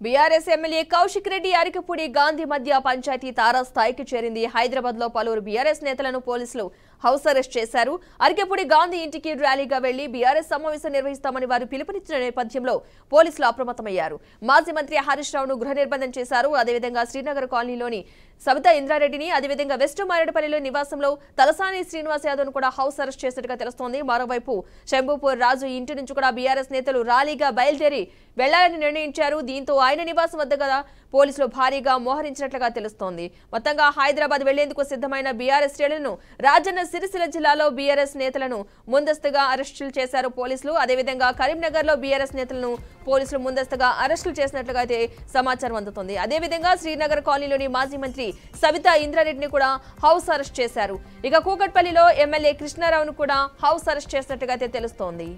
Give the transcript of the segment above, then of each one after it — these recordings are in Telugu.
బీఆర్ఎస్ ఎమ్మెల్యే కౌశిక్ రెడ్డి అరికపూడి గాంధీ మధ్య పంచాయతీ తారాస్థాయికి చేరింది. హైదరాబాద్ లో పలువురు బీఆర్ఎస్ నేతలను పోలీసులు హౌస్ అరెస్ట్ చేశారు. అరికపూడి గాంధీ ఇంటికి ర్యాలీగా వెళ్లి బీఆర్ఎస్ సమావేశం నిర్వహిస్తామని వారు పిలుపునిచ్చిన నేపథ్యంలో పోలీసులు అప్రమత్తమయ్యారు. మాజీ మంత్రి హరీష్ రావును గృహ నిర్బంధం చేశారు. అదేవిధంగా శ్రీనగర్ కాలనీలోని సబితా ఇంద్రారెడ్డిని, అదేవిధంగా వెస్ట్ మారేడుపల్లిలో నివాసంలో తలసాని శ్రీనివాస్ యాదవ్ను కూడా హౌస్ అరెస్ట్ చేసినట్టుగా తెలుస్తోంది. మరోవైపు శంభూపూర్ రాజు ఇంటి నుంచి కూడా బీఆర్ఎస్ నేతలు ర్యాలీగా బయలుదేరి వెళ్లాలని నిర్ణయించారు. దీంతో ఆయన నివాసం వద్ద కదా పోలీసులు భారీగా మోహరించినట్లుగా తెలుస్తోంది. మొత్తంగా హైదరాబాద్ వెళ్లేందుకు సిద్ధమైన బీఆర్ఎస్ శ్రేణులను రాజన్న సిరిసిల్ల జిల్లాలో బీఆర్ఎస్ నేతలను ముందస్తుగా అరెస్టులు చేశారు పోలీసులు. అదేవిధంగా కరీంనగర్ లో బీఆర్ఎస్ నేతలను పోలీసులు ముందస్తుగా అరెస్టులు చేసినట్లుగా అయితే సమాచారం అందుతోంది. అదేవిధంగా శ్రీనగర్ కాలనీలోని మాజీ మంత్రి సబితా ఇంద్రారెడ్డిని కూడా హౌస్ అరెస్ట్ చేశారు. ఇక కూకట్పల్లిలో ఎమ్మెల్యే కృష్ణారావును కూడా హౌస్ అరెస్ట్ చేసినట్టుగా అయితే తెలుస్తోంది.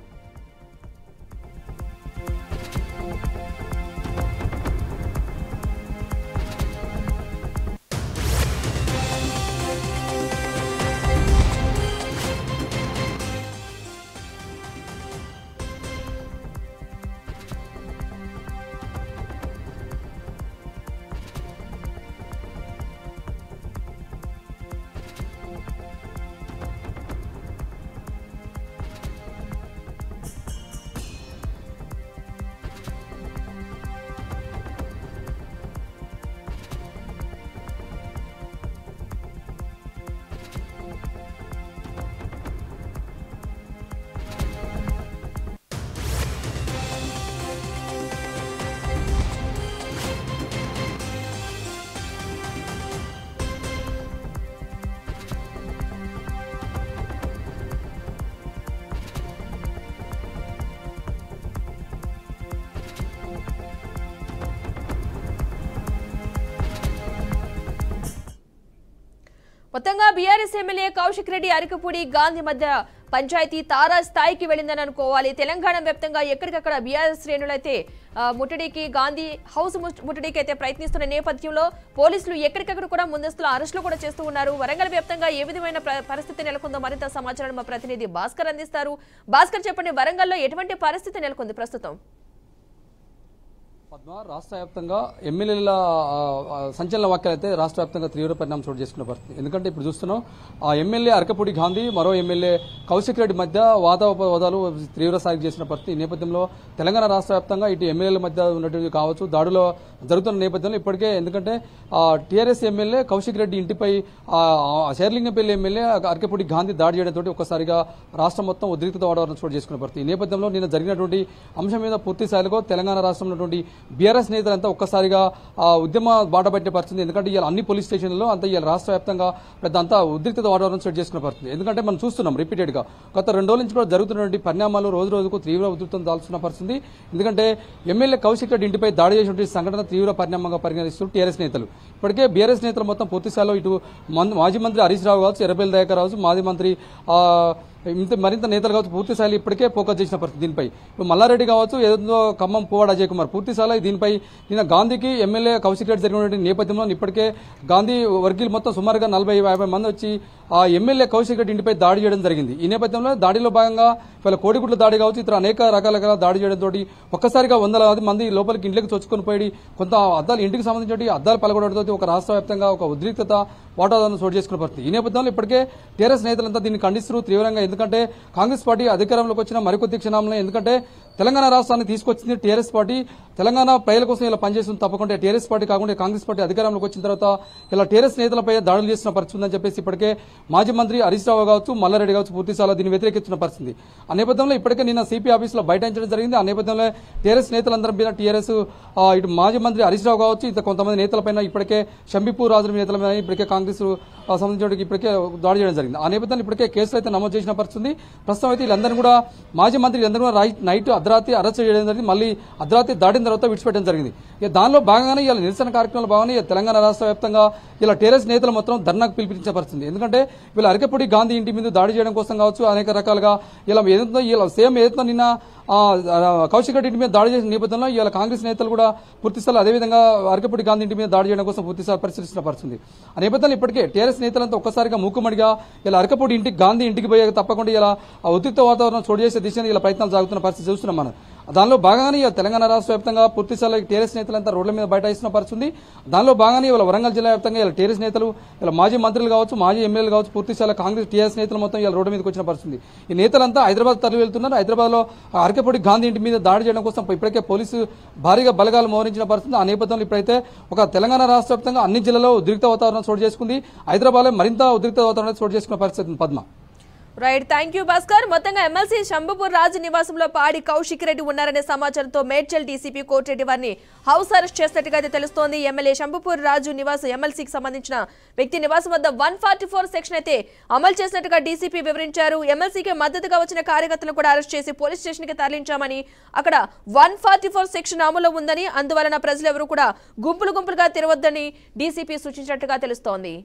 మొత్తంగా బీఆర్ఎస్ ఎమ్మెల్యే కౌశిక్ రెడ్డి అరికపూడి గాంధీ మధ్య పంచాయతీ తారా స్థాయికి వెళ్లిందని అనుకోవాలి. తెలంగాణ వ్యాప్తంగా ఎక్కడికక్కడ బీఆర్ఎస్ శ్రేణులైతే ముట్టడికి గాంధీ హౌస్ ముట్టడికి అయితే ప్రయత్నిస్తున్న నేపథ్యంలో పోలీసులు ఎక్కడికక్కడ కూడా ముందస్తులో అరెస్టులు కూడా చేస్తూ ఉన్నారు. వరంగల్ వ్యాప్తంగా ఏ విధమైన పరిస్థితి నెలకొందో మరింత సమాచారం మా ప్రతినిధి భాస్కర్ అందిస్తారు. భాస్కర్, చెప్పండి, వరంగల్లో ఎటువంటి పరిస్థితి నెలకొంది ప్రస్తుతం? పద్మ, రాష్ట్ర వ్యాప్తంగా ఎమ్మెల్యేల సంచలన వ్యాఖ్యలు అయితే రాష్ట్ర వ్యాప్తంగా తీవ్ర పరిణామం చోటు చేసుకున్న పరిస్థితి. ఎందుకంటే ఇప్పుడు చూస్తున్నాం, ఆ ఎమ్మెల్యే అరకపూడి గాంధీ మరో ఎమ్మెల్యే కౌశిక్ రెడ్డి మధ్య వాదోపవాదాలు తీవ్ర స్థాయికి చేసిన పరిస్థితి. ఈ నేపథ్యంలో తెలంగాణ రాష్ట్ర వ్యాప్తంగా ఇటు ఎమ్మెల్యేల మధ్య ఉన్నటువంటి కావచ్చు దాడులు జరుగుతున్న నేపథ్యంలో ఇప్పటికే ఎందుకంటే టీఆర్ఎస్ ఎమ్మెల్యే కౌశిక్ రెడ్డి ఇంటిపై శేర్లింగంపల్లి ఎమ్మెల్యే అరకపూడి గాంధీ దాడి చేయడంతో ఒక్కసారిగా రాష్ట్రం మొత్తం ఉద్రిక్తత వాతావరణం చోటు చేసుకున్న పరిస్థితి. ఈ నేపథ్యంలో నిన్న జరిగినటువంటి అంశం మీద పూర్తి స్థాయిలో తెలంగాణ రాష్ట్రంలో బీఆర్ఎస్ నేతలంతా ఒక్కసారిగా ఉద్యమ బాట పట్టే పరిస్థితి. ఎందుకంటే ఇవాళ అన్ని పోలీస్ స్టేషన్లలో అంతా ఇవాళ రాష్ట్ర వ్యాప్తంగా పెద్ద అంతా ఉద్రిక్తత వాతావరణం సెట్ చేసుకున్న పరిస్థితి. ఎందుకంటే మనం చూస్తున్నాం రిపీటెడ్ గా గత 2 రోజుల నుంచి కూడా జరుగుతున్నటువంటి పరిణామాలు రోజు రోజుకు తీవ్ర ఉధృతం దాల్చున్న పరిస్థితి. ఎందుకంటే ఎమ్మెల్యే కౌశిక్ రెడ్డి ఇంటిపై దాడి చేసినటువంటి సంఘటన తీవ్ర పరిణామంగా పరిగణిస్తున్నారు టీఆర్ఎస్ నేతలు. ఇప్పటికే బీఆర్ఎస్ నేతలు మొత్తం పూర్తి స్థాయిలో ఇటు మాజీ మంత్రి హరీష్ రావు కావచ్చు, ఎర్రబెల్లి దయాకర్ కావచ్చు, మాజీ మంత్రి మరింత నేతలు కావచ్చు పూర్తి స్థాయిలో ఇప్పటికే ఫోకస్ చేసిన పరిస్థితి. దీనిపై ఇప్పుడు మల్లారెడ్డి కావచ్చు, ఏదో ఖమ్మం పువ్వాడ అజయ్ కుమార్ పూర్తి స్థాయిలో దీనిపై నిన్న గాంధీకి ఎమ్మెల్యే కౌశిక్ రెడ్డి జరిగినటువంటి నేపథ్యంలో ఇప్పటికే గాంధీ వర్గీయులు మొత్తం సుమారుగా 40-50 మంది వచ్చి ఆ ఎమ్మెల్యే కౌశిక్ రెడ్డి ఇంటిపై దాడి చేయడం జరిగింది. ఈ నేపథ్యంలో దాడిలో భాగంగా ఇవాళ కోడిగుడ్ల దాడి కావచ్చు, ఇతర అనేక రకాలుగా దాడి చేయడంతో ఒక్కసారిగా 100 మంది లోపలికి ఇంట్లోకి చొచ్చుకొని పోయి కొంత అద్దాలు ఇంటికి సంబంధించి అద్దాలు పలగొట్టడంతో ఒక రాష్ట్ర వ్యాప్తంగా ఒక ఉద్రిక్తత వాతావరణం చోటు చేసుకున్న పరిస్థితి. ఈ నేపథ్యంలో ఇప్పటికే టీఆర్ఎస్ నేతలంతా దీన్ని ఖండిస్తూ తీవ్రంగా, ఎందుకంటే కాంగ్రెస్ పార్టీ అధికారంలోకి వచ్చిన మరికొద్ది క్షణంలో ఎందుకంటే తెలంగాణ రాష్ట్రాన్ని తీసుకొచ్చింది టీఆర్ఎస్ పార్టీ, తెలంగాణ ప్రజల కోసం ఇలా పనిచేస్తుంది. తప్పకుండా టీఆర్ఎస్ పార్టీ కాకుండా కాంగ్రెస్ పార్టీ అధికారంలోకి వచ్చిన తర్వాత ఇలా టీఆర్ఎస్ నేతలపై దాడులు చేసిన పరిస్థితి ఉందని చెప్పేసి ఇప్పటికే మాజీ మంత్రి హరీష్ రావు కావచ్చు, మల్లారెడ్డి కావచ్చు పూర్తి స్థాయిలో దీన్ని వ్యతిరేకిస్తున్న పరిస్థితి. ఆ నేపథ్యంలో ఇప్పటికే నిన్న సిపి ఆఫీసులో బైఠాయించడం జరిగింది. ఆ నేపథ్యంలో టీఆర్ఎస్ నేతలందరం మీద టీఆర్ఎస్ ఇటు మాజీ మంత్రి హరీష్ రావు కావచ్చు, ఇంత కొంతమంది నేతలపైన ఇప్పటికే శంభీపూర్ రాజు నేతలపైన ఇప్పటికే కాంగ్రెస్ సంబంధించిన ఇప్పటికే దాడి చేయడం జరిగింది. ఆ నేపథ్యంలో ఇప్పటికే కేసులు అయితే నమోదు చేసిన పరిస్థితి. ప్రస్తుతం అయితే వీళ్ళందరూ కూడా మాజీ మంత్రి వీళ్ళందరూ కూడా నైట్ అర్ధరాత్రి అరెస్ట్ చేయడం జరిగింది. మళ్ళీ అర్ధరాత్రి దాటిన తర్వాత విడిచిపెట్టడం జరిగింది. దానిలో భాగంగానే ఇలా నిరసన కార్యక్రమాలు భాగంగా తెలంగాణ రాష్ట్ర వ్యాప్తంగా ఇలా టీఆర్ఎస్ నేతలు మొత్తం ధర్నాకు పిలిపించే పరిస్థితి. ఎందుకంటే వీళ్ళ అరకపూడి గాంధీ ఇంటి మీద దాడి చేయడం కోసం కావచ్చు అనేక రకాలుగా ఇలా ఏదైతే సేమ్ ఏదైతే నిన్న కౌశిక్ రెడ్డి ఇంటి మీద దాడి చేసిన నేపథ్యంలో ఇవాళ కాంగ్రెస్ నేతలు కూడా పూర్తిస్థాయి అదేవిధంగా అరకపూడి గాంధీ ఇంటి మీద దాడి చేయడం కోసం పూర్తిస్థాయి పరిశీలిస్తున్న పరిస్థితి. ఆ నేపథ్యంలో ఇప్పటికే టీఆర్ఎస్ నేతలంతా ఒక్కసారిగా మూకుమ్మడిగా ఇలా అరకపూడి గాంధీ ఇంటికి పోయే తప్పకుండా ఇలా ఉద్రిక్త వాతావరణం చోటు చేసే దిశగా ఇలా ప్రయత్నాలు సాగుతున్న పరిస్థితి చూస్తున్నాం మనం. దానిలో భాగంగానే ఇవాళ తెలంగాణ రాష్ట్ర వ్యాప్తంగా పూర్తిస్థాయిలో టీఆర్ఎస్ నేతలంతా రోడ్ల మీద బైఠాయిస్తున్న పరిస్థితుంది. దానిలో భాగంగానే ఇవాళ వరంగల్ జిల్లా వ్యాప్తంగా ఇలా టీఆర్ఎస్ నేతలు ఇలా మాజీ మంత్రులు కావచ్చు, మాజీ ఎమ్మెల్యేలు కావచ్చు, పూర్తిస్థాయిలో కాంగ్రెస్ టీఆర్ఎస్ నేతలు మొత్తం ఇలా రోడ్డు మీదకి వచ్చిన పరిస్థితుంది. ఈ నేతలంతా హైదరాబాద్ తరలి వెళ్తున్నారు. హైదరాబాద్ లో అరకపూడి గాంధీ ఇంటి మీద దాడి చేయడం కోసం ఇప్పటికే పోలీసు భారీగా బలగాలు మోహరించిన పరిస్థితి. ఆ నేపథ్యంలో ఇప్పుడైతే ఒక తెలంగాణ రాష్ట్ర వ్యాప్తంగా అన్ని జిల్లాలో ఉద్రిక్త వాతావరణం చోటు చేసుకుంది. హైదరాబాద్ లో మరింత ఉద్రిక్త వాతావరణం చోటు చేసుకున్న పరిస్థితి. Padma. Right, thank you Bhaskar. మొత్తంగా ఎమ్మెల్సీ శంభుపూర్ రాజు నివాసంలో పాడి కౌశిక్ రెడ్డి ఉన్నారనే సమాచారంతో మేడ్చల్ డీసీపీ కోటిరెడ్డి వారిని హౌస్ అరెస్ట్ చేసినట్టుగా అయితే తెలుస్తోంది. ఎమ్మెల్యే శంభుపూర్ రాజు నివాసం ఎమ్మెల్సీకి సంబంధించిన వ్యక్తి నివాసం వద్ద 144 సెక్షన్ అయితే అమలు చేసినట్టుగా డీసీపీ వివరించారు. ఎమ్మెల్సీకి మద్దతుగా వచ్చిన కార్యకర్తలను కూడా అరెస్ట్ చేసి పోలీస్ స్టేషన్ కి తరలించామని, అక్కడ 144 సెక్షన్ అమలు ఉందని, అందువలన ప్రజలెవరూ కూడా గుంపులుగా తిరగొద్దని డీసీపీ సూచించినట్టుగా తెలుస్తోంది.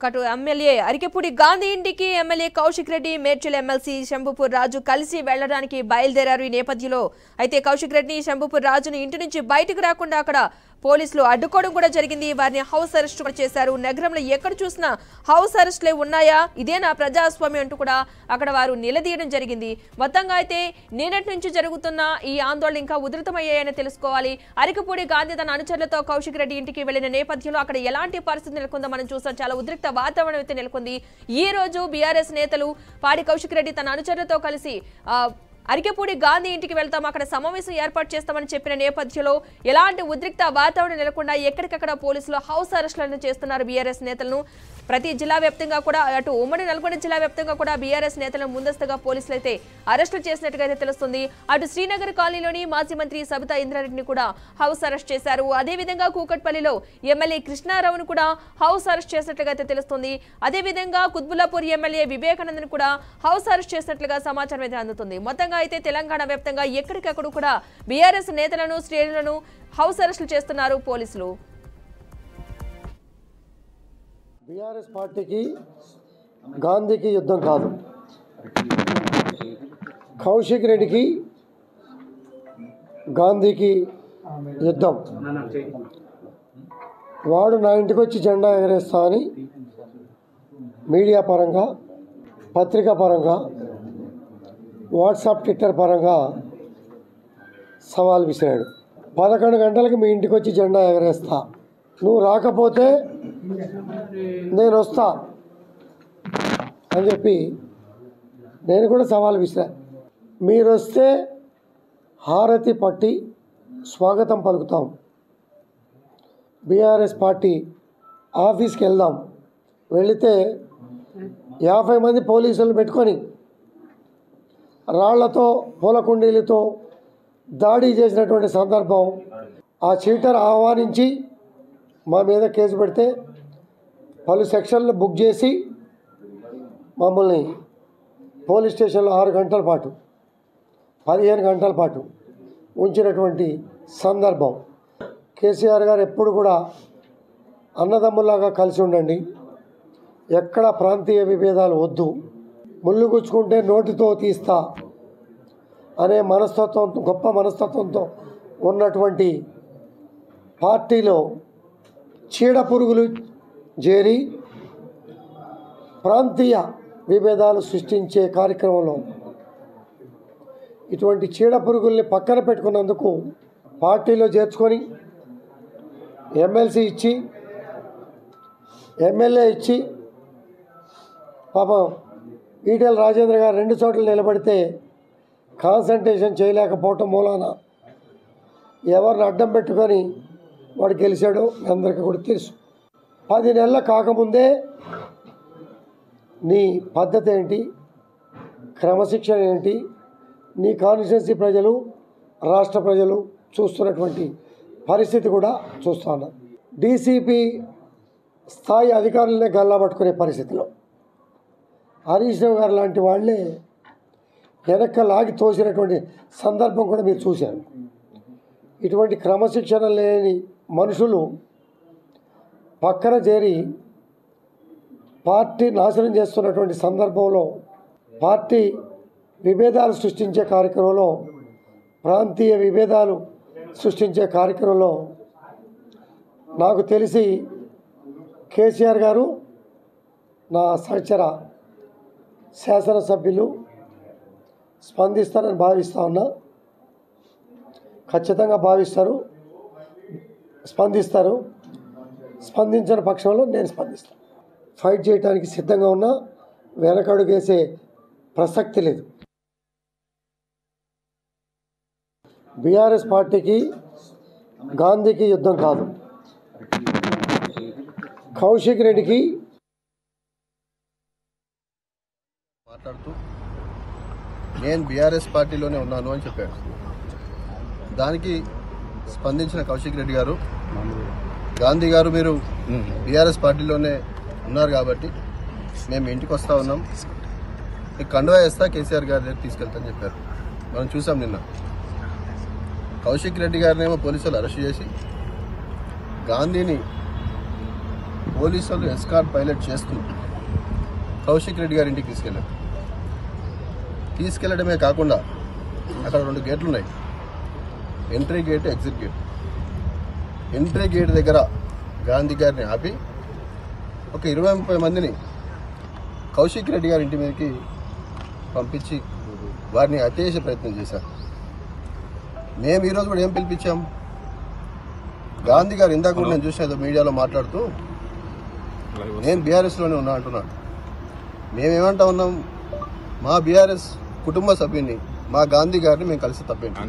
కటు ఎమ్మెల్యే అరికెపూడి గాంధీ ఇంటికి ఎమ్మెల్యే కౌశిక్ రెడ్డి, మేడ్చల్ ఎమ్మెల్సీ శంభుపూర్ రాజు కలిసి వెళ్లడానికి బయలుదేరారు. ఈ నేపథ్యంలో అయితే కౌశిక్ రెడ్డిని, శంభుపూర్ రాజును ఇంటి నుంచి బయటకు రాకుండా అక్కడ పోలీసులు అడ్డుకోవడం కూడా జరిగింది. వారిని హౌస్ అరెస్ట్ కూడా చేశారు. నగరంలో ఎక్కడ చూసినా హౌస్ అరెస్ట్లే ఉన్నాయా, ఇదేనా ప్రజాస్వామ్యం అంటూ కూడా అక్కడ వారు నిలదీయడం జరిగింది. మొత్తంగా అయితే నిన్నటి నుంచి జరుగుతున్న ఈ ఆందోళన ఇంకా ఉధృతమయ్యాయని తెలుసుకోవాలి. అరికపూడి గాంధీ తన అనుచరులతో కౌశిక్ రెడ్డి ఇంటికి వెళ్లిన నేపథ్యంలో అక్కడ ఎలాంటి పరిస్థితి నెలకొందో మనం చూసాం. చాలా ఉద్రిక్త వాతావరణం అయితే నెలకొంది. ఈ రోజు బీఆర్ఎస్ నేతలు పాడి కౌశిక్ రెడ్డి తన అనుచరులతో కలిసి అరికెపూడి గాంధీ ఇంటికి వెళ్తాం, అక్కడ సమావేశం ఏర్పాటు చేస్తామని చెప్పిన నేపథ్యంలో ఎలాంటి ఉద్రిక్త వాతావరణం నెలకొండా ఎక్కడికక్కడ పోలీసులు హౌస్ అరెస్టులను చేస్తున్నారు బీఆర్ఎస్ నేతలను. ప్రతి జిల్లా వ్యాప్తంగా కూడా, అటు ఉమ్మడి నల్గొండ జిల్లా వ్యాప్తంగా కూడా బీఆర్ఎస్ నేతలను ముందస్తుగా పోలీసులు అయితే అరెస్టులు చేసినట్టుగా అయితే తెలుస్తుంది. అటు శ్రీనగర్ కాలనీలోని మాజీ మంత్రి సబితా ఇంద్రారెడ్డిని కూడా హౌస్ అరెస్ట్ చేశారు. అదేవిధంగా కూకట్పల్లిలో ఎమ్మెల్యే కృష్ణారావును కూడా హౌస్ అరెస్ట్ చేసినట్లుగా అయితే తెలుస్తుంది. అదేవిధంగా కుత్బుల్లాపూర్ ఎమ్మెల్యే వివేకానందన్ కూడా హౌస్ అరెస్ట్ చేసినట్లుగా సమాచారం అయితే అందుతుంది. మొత్తంగా అయితే తెలంగాణ వ్యాప్తంగా ఎక్కడికక్కడ కూడా బీఆర్ఎస్ నేతలను, శ్రేణులను హౌస్ అరెస్టులు చేస్తున్నారు పోలీసులు. బీఆర్ఎస్ పార్టీకి గాంధీకి యుద్ధం కాదు, కౌశిక్ రెడ్డికి గాంధీకి యుద్ధం. వాడు నా ఇంటికి వచ్చి జెండా ఎగరేస్తా అని మీడియా పరంగా, పత్రికా పరంగా, వాట్సాప్, ట్విట్టర్ పరంగా సవాల్ విసిరాడు. 11 గంటలకు మీ ఇంటికి వచ్చి జెండా ఎగరేస్తా, నువ్వు రాకపోతే నేను వస్తా అని చెప్పి నేను కూడా సవాల్ విసిరా. మీరు వస్తే హారతి పట్టి స్వాగతం పలుకుతాం, బీఆర్ఎస్ పార్టీ ఆఫీస్కి వెళ్దాం. వెళితే 50 మంది పోలీసులు పెట్టుకొని రాళ్లతో, పూల కుండీలతో దాడి చేసినటువంటి సందర్భం. ఆ చీటర్ ఆహ్వానించి మా మీద కేసు పెడితే పలు సెక్షన్లు బుక్ చేసి మమ్మల్ని పోలీస్ స్టేషన్లో 6 గంటల పాటు, 15 గంటల పాటు ఉంచినటువంటి సందర్భం. కేసీఆర్ గారు ఎప్పుడు కూడా అన్నదమ్ములాగా కలిసి ఉండండి, ఎక్కడ ప్రాంతీయ విభేదాలు వద్దు, ముళ్ళు గుచ్చుకుంటే నోటితో తీస్తా అనే మనస్తత్వం, గొప్ప మనస్తత్వంతో ఉన్నటువంటి పార్టీలో చీడ పురుగులు చేరి ప్రాంతీయ విభేదాలు సృష్టించే కార్యక్రమంలో ఇటువంటి చీడ పురుగుల్ని పక్కన పెట్టుకున్నందుకు పార్టీలో చేర్చుకొని ఎమ్మెల్సీ ఇచ్చి ఎమ్మెల్యే ఇచ్చి పాపం ఈటెల రాజేంద్ర గారు 2 చోట్ల నిలబడితే కాన్సంట్రేషన్ చేయలేకపోవటం మూలాన ఎవరిని అడ్డం పెట్టుకొని వాడు గెలిచాడో అందరికీ కూడా తెలుసు. 10 నెలలు కాకముందే నీ పద్ధతి ఏంటి, క్రమశిక్షణ ఏంటి, నీ కాన్స్టిట్యున్సీ ప్రజలు రాష్ట్ర ప్రజలు చూస్తున్నటువంటి పరిస్థితి కూడా చూస్తాను. డీసీపీ స్థాయి అధికారులనే గల్లాపట్టుకునే పరిస్థితిలో హరీష్ రావు గారు లాంటి వాళ్ళే వెనక్క లాగి తోసినటువంటి సందర్భం కూడా మీరు చూశారు. ఇటువంటి క్రమశిక్షణ లేని మనుషులు పక్కన చేరి పార్టీ నాశనం చేస్తున్నటువంటి సందర్భంలో పార్టీ విభేదాలు సృష్టించే కార్యక్రమంలో ప్రాంతీయ విభేదాలు సృష్టించే కార్యక్రమంలో నాకు తెలిసి కేసీఆర్ గారు నా సహచర శాసనసభ్యులు స్పందిస్తారని భావిస్తూ ఉన్నా. ఖచ్చితంగా స్పందిస్తారు. స్పందించిన పక్షంలో నేను స్పందిస్తాను. ఫైట్ చేయడానికి సిద్ధంగా ఉన్నా, వెనకడుగేసే ప్రసక్తి లేదు. బీఆర్ఎస్ పార్టీకి గాంధీకి యుద్ధం కాదు, కౌశిక్ రెడ్డికి మాట్లాడుతూ నేను బీఆర్ఎస్ పార్టీలోనే ఉన్నాను అని చెప్పాడు. దానికి స్పందించిన కౌశిక్ రెడ్డి గారు, గాంధీ గారు మీరు బీఆర్ఎస్ పార్టీలోనే ఉన్నారు కాబట్టి మేము ఇంటికి వస్తూ ఉన్నాం, మీకు కండువా వేస్తా కేసీఆర్ గారి దగ్గర తీసుకెళ్తామని చెప్పారు. మనం చూసాం నిన్న కౌశిక్ రెడ్డి గారినేమో పోలీసులు అరెస్ట్ చేసి గాంధీని పోలీసులు ఎస్కార్ట్ పైలట్ చేస్తూ కౌశిక్ రెడ్డి గారి ఇంటికి తీసుకెళ్లడమే కాకుండా అక్కడ 2 గేట్లు ఉన్నాయి, entry gate, exit gate. Entry gate దగ్గర గాంధీ గారిని ఆపి ఒక 20-30 మందిని కౌశిక్ రెడ్డి గారి ఇంటి మీదకి పంపించి వారిని హత్య చేసే ప్రయత్నం చేశారు. మేము ఈరోజు కూడా ఏం పిలిపించాం, గాంధీ గారు ఇందాక కూడా నేను చూసిన మీడియాలో మాట్లాడుతూ నేను బీఆర్ఎస్లోనే ఉన్నా అంటున్నాను. మేమేమంటా ఉన్నాం, మా బీఆర్ఎస్ కుటుంబ సభ్యుని మా గాంధీ గారిని మేము కలిసి తప్పేంటి,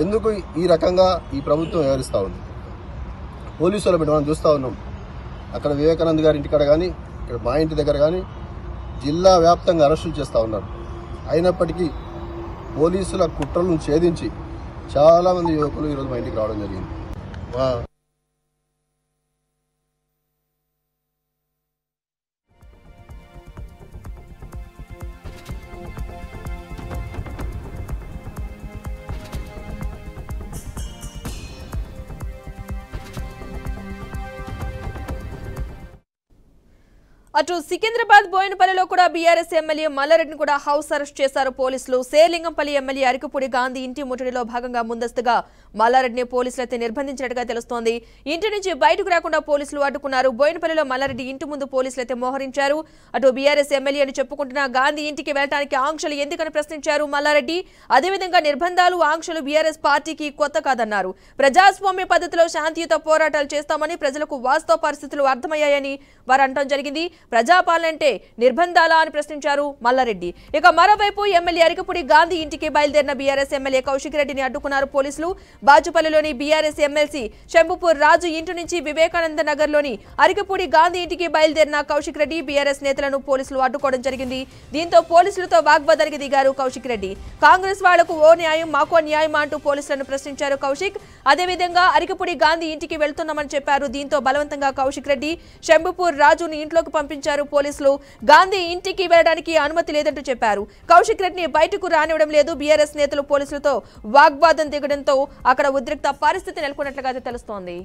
ఎందుకు ఈ రకంగా ఈ ప్రభుత్వం వ్యవహరిస్తూ ఉంది. పోలీసులు పెట్టి మనం చూస్తూ ఉన్నాం, అక్కడ వివేకానంద్ గారి ఇంటికాడ కానీ ఇక్కడ మా ఇంటి దగ్గర కానీ జిల్లా వ్యాప్తంగా అరెస్టులు చేస్తూ ఉన్నారు. అయినప్పటికీ పోలీసుల కుట్రలను ఛేదించి చాలామంది యువకులు ఈరోజు మా ఇంటికి రావడం జరిగింది. అటు సికింద్రాబాద్ బోయినపల్లిలో కూడా బీఆర్ఎస్ ఎమ్మెల్యే మల్లారెడ్డిని కూడా హౌస్ అరెస్ట్ చేశారు పోలీసులు. శేర్లింగంపల్లి ఎమ్మెల్యే అరికపూడి గాంధీ ఇంటి ముట్టడిలో భాగంగా ముందస్తుగా మల్లారెడ్డిని పోలీసులు అయితే నిర్బంధించినట్టుగా తెలుస్తోంది. ఇంటి నుంచి బయటకు రాకుండా పోలీసులు అడ్డుకున్నారు. బోయినపల్లిలో మల్లారెడ్డి ఇంటి ముందు పోలీసులు అయితే మోహరించారు. అటు బీఆర్ఎస్ ఎమ్మెల్యే అని చెప్పుకుంటున్న గాంధీ ఇంటికి వెళ్లడానికి ఆంక్షలు ఎందుకని ప్రశ్నించారు మల్లారెడ్డి. అదేవిధంగా నిర్బంధాలు, ఆంక్షలు బీఆర్ఎస్ పార్టీకి కొత్త కాదన్నారు. ప్రజాస్వామ్య పద్ధతిలో శాంతియుత పోరాటాలు చేస్తామని, ప్రజలకు వాస్తవ పరిస్థితులు అర్థమయ్యాయని వారు అనడం జరిగింది. ప్రజాపాలన అంటే నిర్బంధాలా అని ప్రశ్నించారు మల్లారెడ్డి. ఇక మరోవైపు ఎమ్మెల్యే అరికపూడి గాంధీ ఇంటికి బయలుదేరిన బీఆర్ఎస్ ఎమ్మెల్యే కౌశిక్ రెడ్డిని అడ్డుకున్నారు పోలీసులు. బాచుపల్లిలోని బీఆర్ఎస్ ఎమ్మెల్సీ శంభుపూర్ రాజు ఇంటి నుంచి వివేకానంద నగర్లోని అరికపూడి గాంధీ ఇంటికి బయలుదేరిన కౌశిక్ రెడ్డి బీఆర్ఎస్ నేతలను పోలీసులు అడ్డుకోవడం జరిగింది. దీంతో పోలీసులతో వాగ్వాదానికి దిగారు కౌశిక్ రెడ్డి. కాంగ్రెస్ వాళ్లకు ఓ న్యాయం మాకో న్యాయం అంటూ పోలీసులను ప్రశ్నించారు కౌశిక్. అదేవిధంగా అరికపూడి గాంధీ ఇంటికి వెళ్తున్నామని చెప్పారు. దీంతో బలవంతంగా కౌశిక్ రెడ్డి శంభుపూర్ రాజుని ఇంట్లోకి పంపించారు పోలీసులు. గాంధీ ఇంటికి వెళ్లడానికి అనుమతి లేదంటూ చెప్పారు. కౌశిక్ రెడ్డిని బయటకు రానివ్వడం లేదు. బీఆర్ఎస్ నేతలు పోలీసులతో వాగ్వాదం దిగడంతో అక్కడ ఉద్రిక్త పరిస్థితి నెలకొన్నట్లుగా తెలుస్తోంది.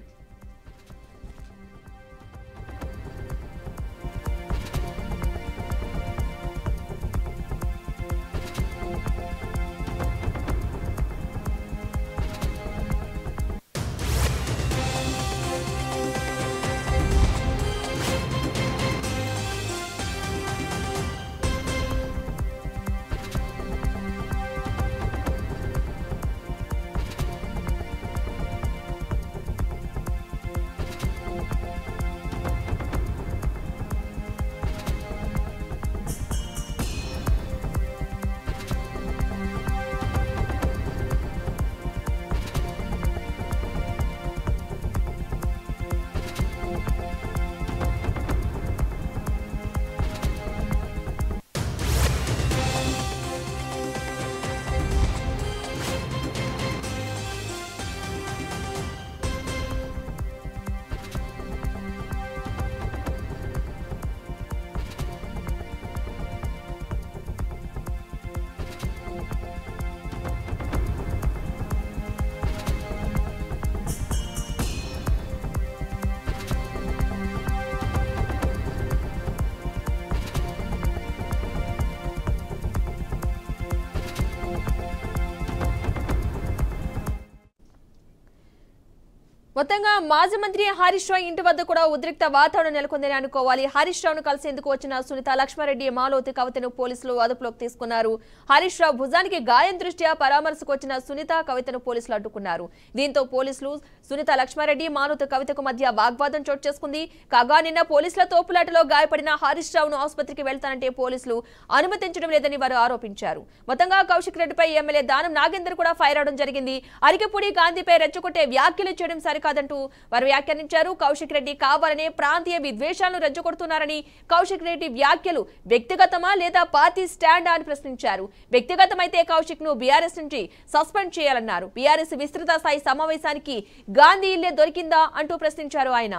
మొత్తంగా మాజీ మంత్రి హరీష్ రావు ఇంటి వద్ద కూడా ఉద్రిక్త వాతావరణం నెలకొందని అనుకోవాలి. హరీష్ రావును కలిసేందుకు వచ్చిన సునీత లక్ష్మారెడ్డి మాలోతి కవితను పోలీసులు అదుపులోకి తీసుకున్నారు. హరీష్ రావు భుజానికి గాయం దృష్ట్యా పరామర్శకు వచ్చిన సునీత కవితను పోలీసులు అడ్డుకున్నారు. దీంతో పోలీసులు సునీత లక్ష్మారెడ్డి మాలోతి కవితకు మధ్య వాగ్వాదం చోటు చేసుకుంది. కాగా నిన్న పోలీసుల తోపులాటలో గాయపడిన హరీష్ రావును ఆసుపత్రికి వెళ్తానంటే పోలీసులు అనుమతించడం లేదని వారు ఆరోపించారు. మొత్తంగా కౌశిక్ రెడ్డిపై ఎమ్మెల్యే దానం నాగేందర్ కూడా ఫైర్ అవడం జరిగింది. అరికెపూడి గాంధీపై రెచ్చగొట్టే వ్యాఖ్యలు చేయడం కాదంటూ వారు వ్యాఖ్యానించారు. కౌశిక్ రెడ్డి కావాలనే ప్రాంతీయ విద్వేషాలను రెచ్చగొడుతున్నారని, కౌశిక్ రెడ్డి వ్యాఖ్యలు వ్యక్తిగతమా లేదా పార్టీ స్టాండా అని ప్రశ్నించారు. వ్యక్తిగతమైతే కౌశిక్ ను బీఆర్ఎస్ నుంచి సస్పెండ్ చేయాలన్నారు. బీఆర్ఎస్ విస్తృత స్థాయి సమావేశానికి గాంధీ ఇల్లే దొరికిందా అంటూ ప్రశ్నించారు ఆయన.